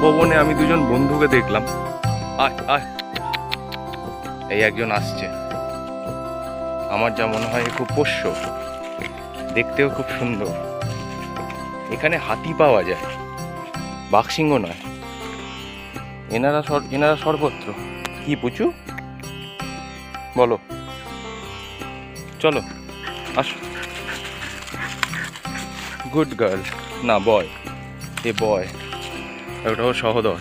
তপবনে আমি দুজন বন্ধুকে দেখলাম। আয় আয়, এই একজন আসছে। আমার যা মনে হয় খুব পোষ্য, দেখতেও খুব সুন্দর। এখানে হাতি পাওয়া যায়, বাঘসিংহ নয়। এনারা সর্বত্র। কি পুচু বলো, চলো আসো। গুড গার্ল, না বয়, এ বয়, ওটাও সহদর।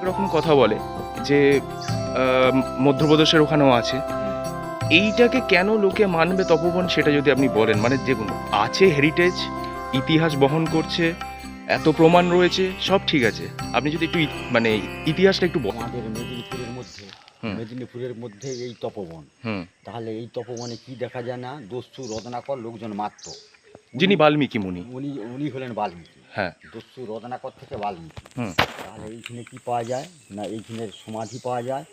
রকম কথা বলে যে মধ্যপ্রদেশের ওখানেও আছে। এইটাকে কেন লোকে মানবে তপবন, সেটা যদি আপনি বলেন। মানে দেখুন, আছে হেরিটেজ, ইতিহাস বহন করছে, এত প্রমাণ রয়েছে, সব ঠিক আছে। আপনি যদি একটু মানে ইতিহাসটা একটু আমাদের মেদিনীপুরের মধ্যে এই তপবন, তাহলে এই তপবনে কি দেখা যায় না? দস্যু রত্নাকর লোকজন মাত্র, যিনি বাল্মীকি মুনি, উনি হলেন বাল্মীকি। হ্যাঁ, দস্যু রত্নাকর থেকে বাল্মীকি। তাহলে এইখানে কি পাওয়া যায় না? এইখানে সমাধি পাওয়া যায়।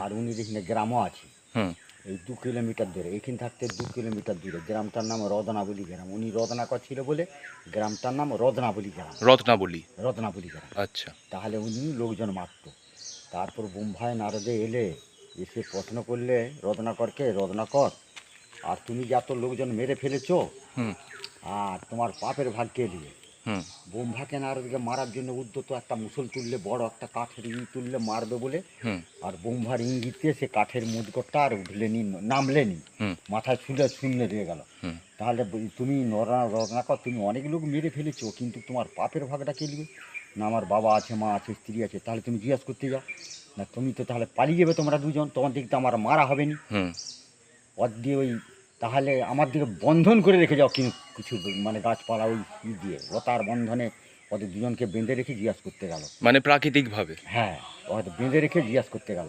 আর উনি এখানে গ্রামও আছে, এই 2 কিলোমিটার দূরে। এইখান থাকতে 2 কিলোমিটার দূরে গ্রামটার নাম রদনাবলী গ্রাম। উনি রত্নাকর ছিল বলে গ্রামটার নাম রত্নাবলী গ্রাম। রত্নাবলী গ্রাম। আচ্ছা। তাহলে উনি লোকজন মারত। তারপর বোম্বাই নারদে এসে প্রশ্ন করলে রত্নাকরকে, রত্নাকর, আর তুমি যে এত লোকজন মেরে ফেলেছ, আর তোমার পাপের ভাগ কে দিয়ে? বোম্বাকে নারদকে মারার জন্য উদ্যত একটা মুসল তুললে, বড় একটা কাঠের তুললে মারবে বলে। আর বোম্বার ইঙ্গিতে সে কাঠের মুদগরটা আর উঠলেনি, নামলেনি, মাথায় শূন্য দিয়ে গেল। তাহলে তুমি রত্নাকর, তুমি অনেক লোক মেরে ফেলেছো, কিন্তু তোমার পাপের ভাগটা কে নেবে? না আমার বাবা আছে, মা আছে, স্ত্রী আছে। তাহলে তুমি জিজ্ঞাসা করতে যাও না? তুমি তো তাহলে পালিয়ে যাবে তোমরা দুজন, তোমার দিকে তো আমার মারা হবে নি। ওর দিয়ে ওই তাহলে আমার দিকে বন্ধন করে রেখে যাও, কিছু মানে গাছপালা ওই দিয়ে লতার বন্ধনে ওদের দুজনকে বেঁধে রেখে জিজ্ঞাসা করতে গেল, মানে প্রাকৃতিকভাবে। হ্যাঁ, ওদের বেঁধে রেখে জিজ্ঞাসা করতে গেল।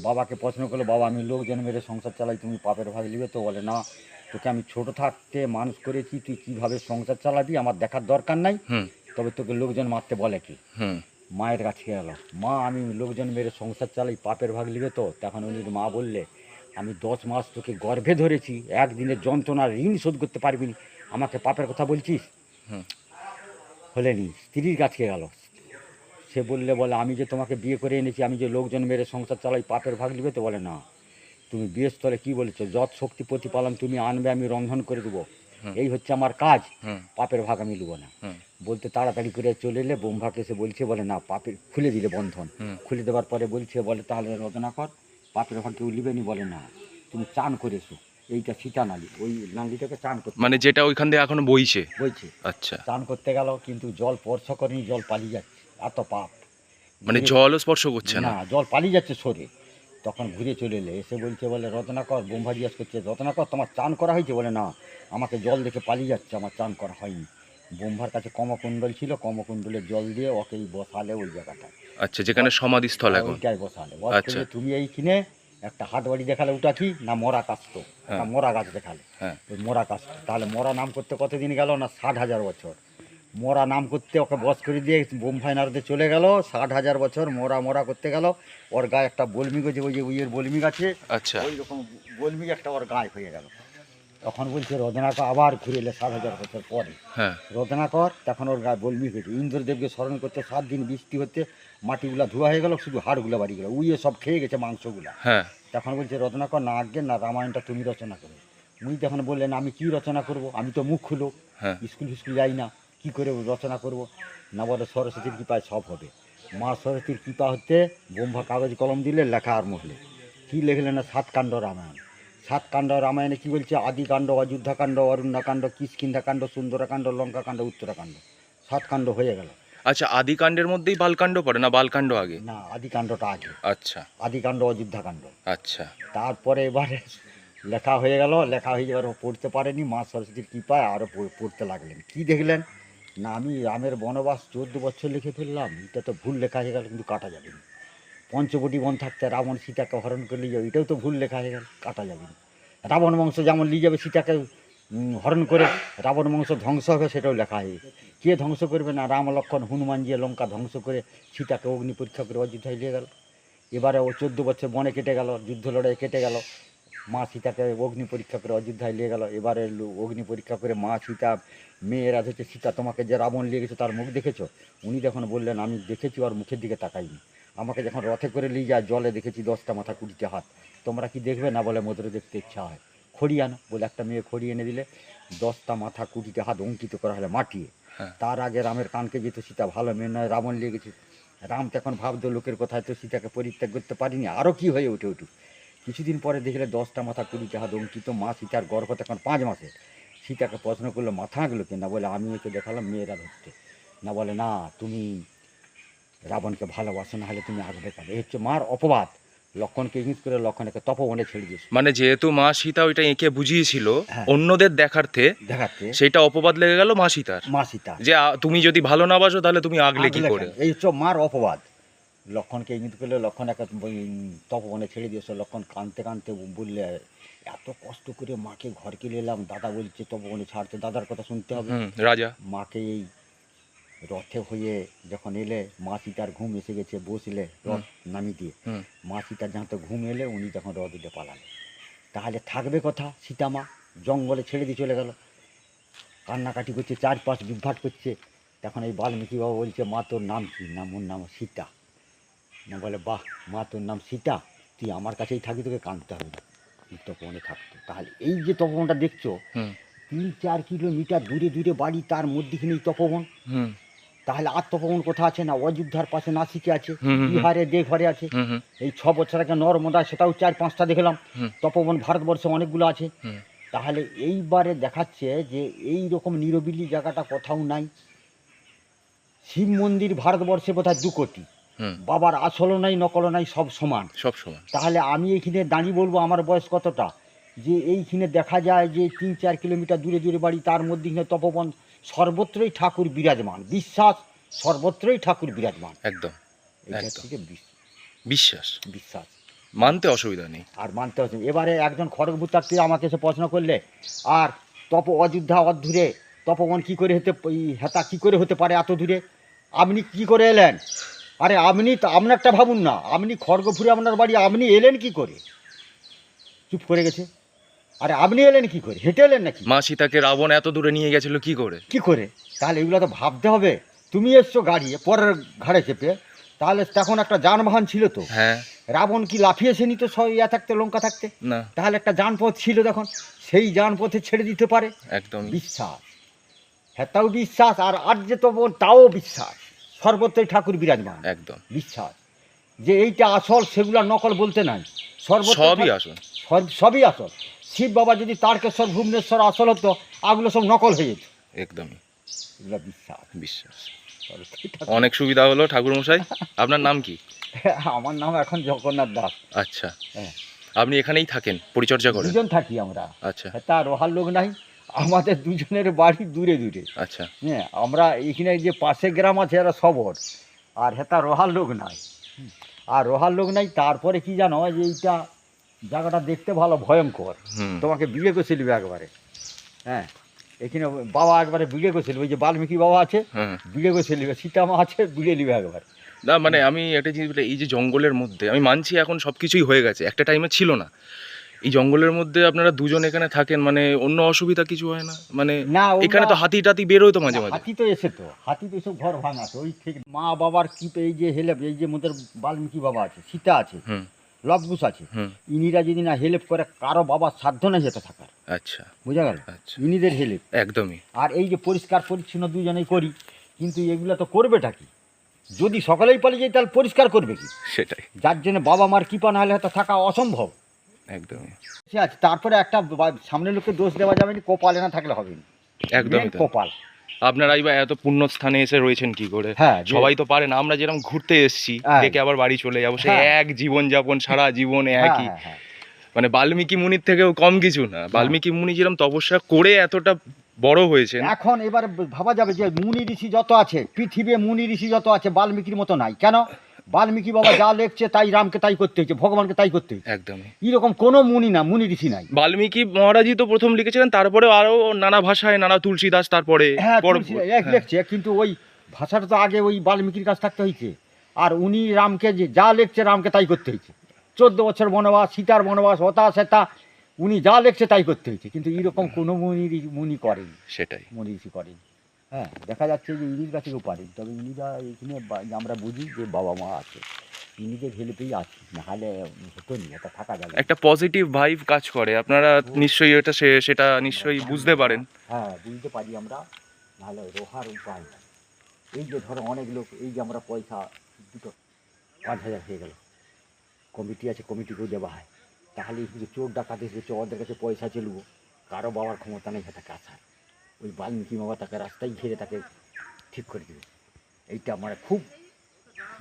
বাবাকে প্রশ্ন করলো, বাবা আমি লোকজন মেরে সংসার চালাই, তুমি পাপের ভাগ নিবে তো? বলে না, তোকে আমি ছোট থাকতে মানুষ করেছি, তুই কীভাবে সংসার চালাবি আমার দেখার দরকার নাই, তবে তোকে লোকজন মারতে বলে কি? মায়ের কাছে গেল, মা আমি লোকজন মেরে সংসার চালাই, পাপের ভাগ নিবে তো? তখন উনি মা বললে, আমি 10 মাস তোকে গর্ভে ধরেছি, একদিনের যন্ত্রণার ঋণ শোধ করতে পারবি না, আমাকে পাপের কথা বলছিস? হলেনি। স্ত্রীর কাছে গেল, সে বলে আমি যে তোমাকে বিয়ে করে এনেছি, আমি যে লোকজন মেরে সংসার চালাই, পাপের ভাগ নিবে তো? বলে না, তুমি বিয়ের স্থলে কী বলেছো, যত শক্তি প্রতিপালন তুমি আনবে আমি রন্ধন করে দেবো, এই হচ্ছে আমার কাজ, পাপের ভাগ আমি নেবো না। বলতে তাড়াতাড়ি করে চলে এলে বোম্বাকে এসে বলছে, বলে না, পাপের খুলে দিলে বন্ধন। খুলে দেওয়ার পরে বলছে, বলে তাহলে রত্নাকর পাপের ভাগ কেউ নিবে নি? বলে না, তুমি চান করেছো, এইটা সীতা নালী, ওই নালীটাকে চান করতে, মানে যেটা ওইখান থেকে এখনো বইছে। বইছে। আচ্ছা। চান করতে গেল, কিন্তু জল স্পর্শ করেনি, জল পালিয়ে যাচ্ছে, এত পাপ। মানে জলও স্পর্শ করছে না? না, জল পালিয়ে যাচ্ছে সরে। তখন ঘুরে চলে এলে, এসে বলছে, বলে রত্নাকর, ব্রহ্মা জিজ্ঞাসা করছে, রত্নাকর তোমার চান করা হয়েছে? বলে না, আমাকে জল দেখে পালিয়ে যাচ্ছে, আমার চান করা হয়নি। ব্রহ্মার কাছে কমকুণ্ডল ছিল, কমকুণ্ডলের জল দিয়ে ওকেই বসালে ওই জায়গাটায়। আচ্ছা, যেখানে সমাধিস্থল এখন। ওইটাই বসালে। আচ্ছা। তুমি এইখানে একটা হাট বাড়ি দেখালে, ওটা কি না মরা কাস্ত, একটা হ্যাঁ। মরা গাছ দেখালে। হ্যাঁ। ওই মরা কাস্ত, তাহলে মরা নাম করতে কতদিন গেল না 60,000 বছর। মরা নাম করতে ওকে বস করে দিয়ে বোম্বাই নারদে চলে গেল, 60,000 বছর মরা মরা করতে গেল। ওর গায়ে একটা বলমিক, ওই যে উইয়ের বলমিক আছে, আচ্ছা। ওই রকম বলমিক একটা ওর গায়ে হয়ে গেল। তখন বলছে রত্নাকর আবার ঘুরে এলে 60,000 বছর পরে। হ্যাঁ। রত্নাকর তখন ওর গায়ে বলমিক হয়েছে। ইন্দ্রদেবকে স্মরণ করতে 7 দিন বৃষ্টি হতে মাটিগুলা ধোয়া হয়ে গেল, শুধু হাড়গুলো বাড়ি গেল, উইয়ে সব খেয়ে গেছে মাংসগুলা। হ্যাঁ। তখন বলছে রত্নাকর, না আজ্ঞে না, রামায়ণটা তুমি রচনা করো। উনি তখন বললেন, আমি কি রচনা করব, আমি তো মুখ লোক, হ্যাঁ। স্কুল ফিস্কুল যাই না, কি করে রচনা করব? না, বলে সরস্বতীর কৃপায় সব হবে। মা সরস্বতীর কৃপা হতে ব্রহ্মা কাগজ কলম দিলে, লেখা আর মহলে কী লিখলেন না 7 কাণ্ড রামায়ণ। 7 কাণ্ড রামায়ণে কী বলছে? আদিকাণ্ড, অযোধ্যাকাণ্ড, অরণ্যকাণ্ড, কিষ্কিন্ধাকাণ্ড, সুন্দরকাণ্ড, লঙ্কাকাণ্ড, উত্তরাকাণ্ড, 7 কাণ্ড হয়ে গেল। আচ্ছা, আদিকাণ্ডের মধ্যেই বালকাণ্ড পড়ে না বালকাণ্ড আগে? না, আদিকাণ্ডটা আগে। আচ্ছা। আদিকাণ্ড, অযোধ্যাকাণ্ড। আচ্ছা। তারপরে এবারে লেখা হয়ে গেল, লেখা হয়ে যাবার পড়তে পারেনি, মা সরস্বতীর কৃপায় আরও পড়তে লাগলেন। কি দেখলেন না, আমি রামের বনবাস 14 বছর লিখে ফেললাম, এটা তো ভুল লেখা হয়ে গেল, কিন্তু কাটা যাবে না। পঞ্চবটি বন থাকতে রাবণ সীতাকে হরণ করে নিয়ে যাবে, এটাও তো ভুল লেখা হয়ে গেল, কাটা যাবে না। রাবণ বংশ যেমন নিয়ে যাবে সীতাকে হরণ করে, রাবণ বংশ ধ্বংস হবে, সেটাও লেখা হয়ে গেছে। কে ধ্বংস করবে না? রাম লক্ষ্মণ হনুমান যে লঙ্কা ধ্বংস করে সীতাকে অগ্নি পরীক্ষা করে অযোধ্যায় নিয়ে গেল। এবারে ও 14 বছর বনে কেটে গেল, যুদ্ধ লড়াই কেটে গেল, মা সীতাকে অগ্নি পরীক্ষা করে অযোধ্যায় নিয়ে গেল। এবারে অগ্নি পরীক্ষা করে মা সীতা, মেয়েরা হচ্ছে, সীতা তোমাকে যে রাবণ নিয়ে গেছে তার মুখ দেখেছো? উনি যখন বললেন, আমি দেখেছি, আর মুখের দিকে তাকাইনি। আমাকে যখন রথে করে নিয়ে যায়, জলে দেখেছি 10টা মাথা 20টা হাত, তোমরা কি দেখবে না? বলে মধুরে দেখতে ইচ্ছা হয়। খড়ি আনো, বলে একটা মেয়ে খড়ি এনে দিলে, 10টা মাথা 20টা হাত অঙ্কিত করা হলে মাটিয়ে। হ্যাঁ। তার আগে রামের কানকে যেত, সীতা ভালো মেয়ে নয়, রাবণ নিয়ে গেছে। রাম তখন ভাবতো, লোকের কথায় তো সীতাকে পরিত্যাগ করতে পারিনি, আরও কি হয়ে উঠে উঠুক। কিছুদিন পরে দেখলে 10টা মাথা 20টা হাত অঙ্কিত, মা সীতার গর্ভ তখন 5 মাসে। সীতাকে প্রশ্ন করলো, মাথা আঁকলো কে? না, বলে আমি একে দেখালাম মেয়েরা ধরতে। না, বলে না, তুমি রাবণকে ভালোবাসো, না হলে তুমি আঁকবে কেন? এই হচ্ছে মার অপবাদ। লক্ষণকে ইঙ্গিত করে লক্ষণকে তপবনে ছেড়ে দিয়েছে। মানে যেহেতু মা সীতা ওইটা এঁকে বুঝিয়েছিল হ্যাঁ। অন্যদের দেখার্থে, দেখাচ্ছে সেটা অপবাদ লেগে গেল মা সীতার, মা সীতা, যে তুমি যদি ভালো না বাসো তাহলে তুমি আগলে কি করে? এই হচ্ছে মার অপবাদ। লক্ষণকে ইঙ্গিত করলে লক্ষণ একটা তপবনে ছেড়ে দিয়েছে। লক্ষণ কাঁদতে কাঁদতে বললে, এত কষ্ট করে মাকে ঘর কিনে এলাম, দাদা বলছে তপবনে ছাড়তে, দাদার কথা শুনতে হবে। রাজা মাকে এই রথে হয়ে যখন এলে, মা সীতার ঘুম এসে গেছে, বসলে রথ নামিয়ে দিয়ে, মা সীতার যখন তো ঘুম এলে, উনি যখন রথ উঠে পালালেন। তাহলে থাকবে কথা, সীতা মা জঙ্গলে ছেড়ে দিয়ে চলে গেল, কান্নাকাটি করছে, চারপাশ বিভ্রাট করছে। তখন এই বাল্মীকি বাবা বলছে, মা তোর নাম কি? না, মোর নাম সীতা। না, বলে বাহ, মা তোর নাম সীতা, তুই আমার কাছেই থাকি, তোকে কাঁদতে হবে না, তুই তপবনে থাকতো। তাহলে এই যে তপবনটা দেখছো, 3-4 কিলোমিটার দূরে দূরে বাড়ি, তার মধ্যেখানেই তপবন। তাহলে আর তপবন কোথা আছে? না অযোধ্যার পাশে নাসিকে আছে, বিহারে দেঘরে আছে। এই 6 বছর আগে নর্মদা, সেটাও 4-5টা দেখলাম তপবন, ভারতবর্ষে অনেকগুলো আছে। তাহলে এইবারে দেখাচ্ছে যে এই রকম নিরবিলি জায়গাটা কোথাও নাই। শিব মন্দির ভারতবর্ষে বোধহয় 2 কোটি, বাবার আসলও নাই নকলও নাই, সব সমান, সব সমান। তাহলে আমি এইখানে দাঁড়িয়ে বলবো, আমার বয়স কতটা, যে এইখানে দেখা যায় যে 3-4 কিলোমিটার দূরে দূরে বাড়ি, তার মধ্যে তপবন, সর্বত্রই ঠাকুর বিরাজমান, বিশ্বাস সর্বত্রই ঠাকুর বিরাজমান। একদম, এইটা থেকে বিশ্বাস, বিশ্বাস মানতে অসুবিধা নেই, আর মানতে অসুবিধা। এবারে একজন খড়গপুরতার্থী আমাকে এসে প্রশ্ন করলে, আর অযোধ্যা অধূরে তপবন কী করে হতে, হেতা কী করে হতে পারে এত দূরে, আপনি কি করে এলেন? আরে আপনি তো, আপনারটা ভাবুন না, আপনি খড়গপুরে আপনার বাড়ি, আপনি এলেন কি করে? চুপ করে গেছে। আরে আপনি এলেন কি করে? হেঁটে এলেন নাকি? মা সীতাকে রাবণ এত দূরে নিয়ে গেছিল কি করে? কি করে? তাহলে এগুলো তো ভাবতে হবে। তুমি এসছো গাড়ি পরের ঘাড়ে চেপে, তাহলে তখন একটা যানবাহন ছিল তো। হ্যাঁ। রাবণ কি লাফিয়েছে নি তো ইয়া থাকতে, লঙ্কা থাকতে? না। তাহলে একটা যানপথ ছিল, তখন সেই যানপথে ছেড়ে দিতে পারে। একদম বিশ্বাস, হ্যাঁ, তাও বিশ্বাস। আর যে তো তাও বিশ্বাস, সর্বত্রই ঠাকুর বিরাজমান। একদম বিশ্বাস যে এইটা আসল, সেগুলা নকল বলতে নাই, সবই আসল, সবই আসল। শিব বাবা যদি তারকেশ্বর ভুবনেশ্বর আসল হতো, আগুলো সব নকল হয়ে যেত। একদমই। এগুলো বিশ্বাস। বিশ্বাস। সরস্বতী অনেক সুবিধা হলো ঠাকুরমশাই। আপনার নাম কি? আমার নাম এখন জগন্নাথ দাস। আচ্ছা, হ্যাঁ। আপনি এখানেই থাকেন, পরিচর্যা করেন? দুজন থাকি আমরা। আচ্ছা তা রোহার লোক নাই, আমাদের দুজনের বাড়ি দূরে দূরে। আচ্ছা। হ্যাঁ, আমরা এখানে যে পাশে গ্রাম আছে এরা সবর, আর হেতা রোহার লোক নাই। আর রোহার লোক নাই, তারপরে কি জানো, যে এইটা জায়গাটা দেখতে ভালো ভয়ঙ্কর, হুম। তোমাকে বিয়ে করে নিবে একবারে। হ্যাঁ, এখানে বাবা একবারে বিয়ে করে নিবে, ওই যে বাল্মীকি বাবা আছে হ্যাঁ। বিয়ে করে নিবে, সীতামা আছে বিয়ে নিবে একবার। না মানে আমি একটা জিনিস বলি, এই যে জঙ্গলের মধ্যে, আমি মানছি এখন সব কিছুই হয়ে গেছে, একটা টাইমে ছিল না। এই জঙ্গলের মধ্যে আপনারা দুজন এখানে থাকেন, মানে অন্য অসুবিধা কিছু হয় না? মানে না, ওগুলা- এখানে তো হাতি টাতি বেরোয় তো মাঝে মাঝে। হাতি তো এসে তো, হাতি তো এসব ঘর ভাঙাছে ওই ঠিক মা বাবার কি এই যে হেল্প, এই যে মোদের বাল্মীকি বাবা আছে, সীতা আছে, হুম লবকুশ আছে, হুম। ইনিরা যদি না হেল্প করে, কারো বাবার সাধ্য নেই যেতে থাকার, আচ্ছা বুঝা গেল? আচ্ছা, ইনিদের হেল্প। একদমই। আর এই যে পরিষ্কার পরিচ্ছন্ন দুজনেই করি, কিন্তু এগুলো তো করবেটা কি? যদি সকলেই পালিয়ে যায় তাহলে পরিষ্কার করবে কি? সেটাই, যার জন্য বাবা মার কৃপা না হলে হয়তো থাকা অসম্ভব। একদমই সে আছে, তারপরে একটা সামনের লোককে দোষ দেওয়া যাবে না, কপালে না থাকলে হবে না। একদমই Main তাই। কপাল। আপনারাই বা এত পুণ্য স্থানে এসে রয়েছেন কি করে? হ্যাঁ, যে- সবাই তো পারে না। আমরা যেরকম ঘুরতে এসেছি, হ্যাঁ। দেখে আবার বাড়ি চলে যাবো, সে হ্যাঁ। এক জীবন যাপন, সারা জীবন হ্যাঁ, একই। হ্যাঁ, হ্যাঁ। মানে বাল্মীকি মুনির থেকেও কম কিছু না। বাল্মীকি মুনি যেরকম তপস্যা করে এতটা বড় হয়েছেন, এখন এবার ভাবা যাবে যে মুনি ঋষি যত আছে পৃথিবী, মুনি ঋষি যত আছে বাল্মীকির মতো নাই। কেন? বাল্মীকি বাবা যা লেখছে তাই রামকে তাই করতে হয়েছে, ভগবানকে তাই করতে হয়েছে। একদমই। এরকম কোনো মুনি না, মুনি ঋষি নাই। বাল্মীকি মহারাজই তো প্রথম লিখেছিলেন, তারপরে আরো নানা ভাষায়, নানা তুলসীদাস তারপরে হ্যাঁ, পর- তুলসী এক হ্যাঁ, লেখছে, কিন্তু ওই ভাষাটা তো আগে ওই বাল্মীকির কাছ থাকতে হয়েছে। আর উনি রামকে যে যা লেখছে রামকে তাই করতে হয়েছে। 14 বছর বনবাস, সীতার বনবাস, হতা সেতা, উনি যা লেখছে তাই করতে হয়েছে। কিন্তু এরকম কোনো মুনি করেনি, সেটাই। মুনি ঋষি করেনি। হ্যাঁ, দেখা যাচ্ছে যে ইনির কাছে কেউ পারেন, তবে ইনিরা এখানে আমরা বুঝি যে বাবা মা আছে, ইনিদের হেল্পেই আছে, নাহলে হতো নি, এটা থাকা যাবে না। একটা পজিটিভ ভাইব কাজ করে, আপনারা নিশ্চয়ই এটা সেটা নিশ্চয়ই বুঝতে পারেন। হ্যাঁ, বুঝতে পারি আমরা, নাহলে রোহার উপায় নাই। এই যে ধরো অনেক লোক, এই যে আমরা পয়সা দুটো 5,000 হয়ে গেল, কমিটি আছে, কমিটিকেও দেওয়া হয়, তাহলে এই যে চোর ডাকাতি এসেছে ওদের কাছে পয়সা চেলবো, কারো বাবার ক্ষমতা নেই তাকে আসার, ওই বাল্মীকি বাবা তাকে রাস্তায় ঘিরে তাকে ঠিক করে দেবে। এইটা আমার খুব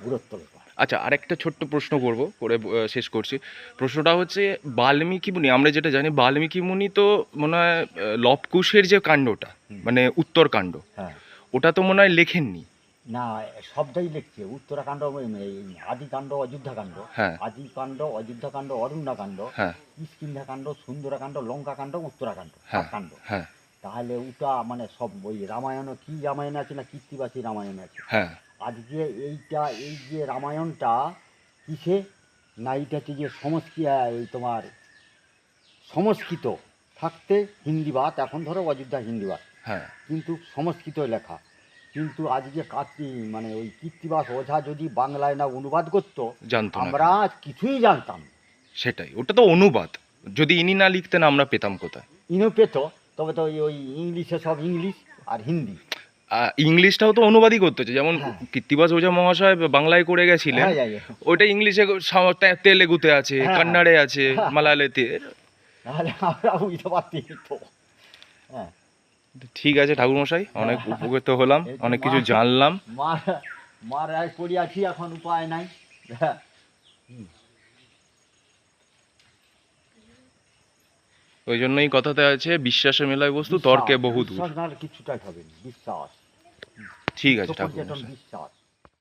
গুরুত্ব ব্যাপার। আচ্ছা, আরেকটা ছোট্ট প্রশ্ন করে শেষ করছি। প্রশ্নটা হচ্ছে, বাল্মীকি মুনি, আমরা যেটা জানি বাল্মীকি মুনি তো মনে হয় লবকুশের যে কাণ্ডটা, মানে উত্তরকাণ্ড, হ্যাঁ, ওটা তো মনে হয় লেখেননি। না সবটাই লিখছে, উত্তরাকাণ্ড, এই আদিকাণ্ড, অযোধ্যাকাণ্ড, হ্যাঁ আদিকাণ্ড, অযোধ্যাকাণ্ড, অরণ্যকাণ্ড, হ্যাঁ কিষ্কিন্ধাকাণ্ড, সুন্দরাকাণ্ড, লঙ্কাকাণ্ড, উত্তরাকাণ্ড, হ্যাঁ কাণ্ড। হ্যাঁ তাহলে ওটা মানে সব ওই রামায়ণ, কি রামায়ণ আছে না কীর্তিবাসী রামায়ণ আছে। হ্যাঁ আজকে এইটা, এই যে রামায়ণটা কিসে না, এইটা হচ্ছে যে এই তোমার সংস্কৃত থাকতে হিন্দিবাদ, এখন ধরো অযোধ্যা হিন্দিবাদ, হ্যাঁ কিন্তু সংস্কৃত লেখা। কিন্তু আজকে মানে ওই কীর্তিবাস ওঝা যদি বাংলায় না অনুবাদ করতো, জানতো না। আমরা কিছুই জানতাম না। সেটাই, ওটা তো অনুবাদ। যদি ইনি না লিখতেন আমরা পেতাম কোথায়? ইনো পেত, তবে তো ওই ইংলিশে সব ইংলিশ আর হিন্দি। ইংলিশটাও তো অনুবাদই করতে হচ্ছে, যেমন হ্যাঁ। কীর্তিবাস ওঝা মহাশয় বাংলায় করে গেছিলেন, হ্যাঁ, হ্যাঁ, ওইটা ইংলিশে তেলেগুতে আছে, হ্যাঁ। কান্নাড়ে আছে, হ্যাঁ। মালায়ালেতে। নাহলে আমরা বুঝতে পারতি তো। হ্যাঁ, ঠিক আছে ঠাকুরমশাই, অনেক উপকৃত হলাম, এই তো অনেক কিছু মা- জানলাম। মার রায় পড়ে আছি, এখন উপায় নাই। হ্যাঁ, ওই জন্যই কথাতে আছে, বিশ্বাসে মেলায় বস্তু, তর্কে বহু দূর। বিশ্বাস না হলে কিছুটাই হবে না, বিশ্বাস। ঠিক আছে পর্যটন ঠাকুরমশাই। বিশ্বাস।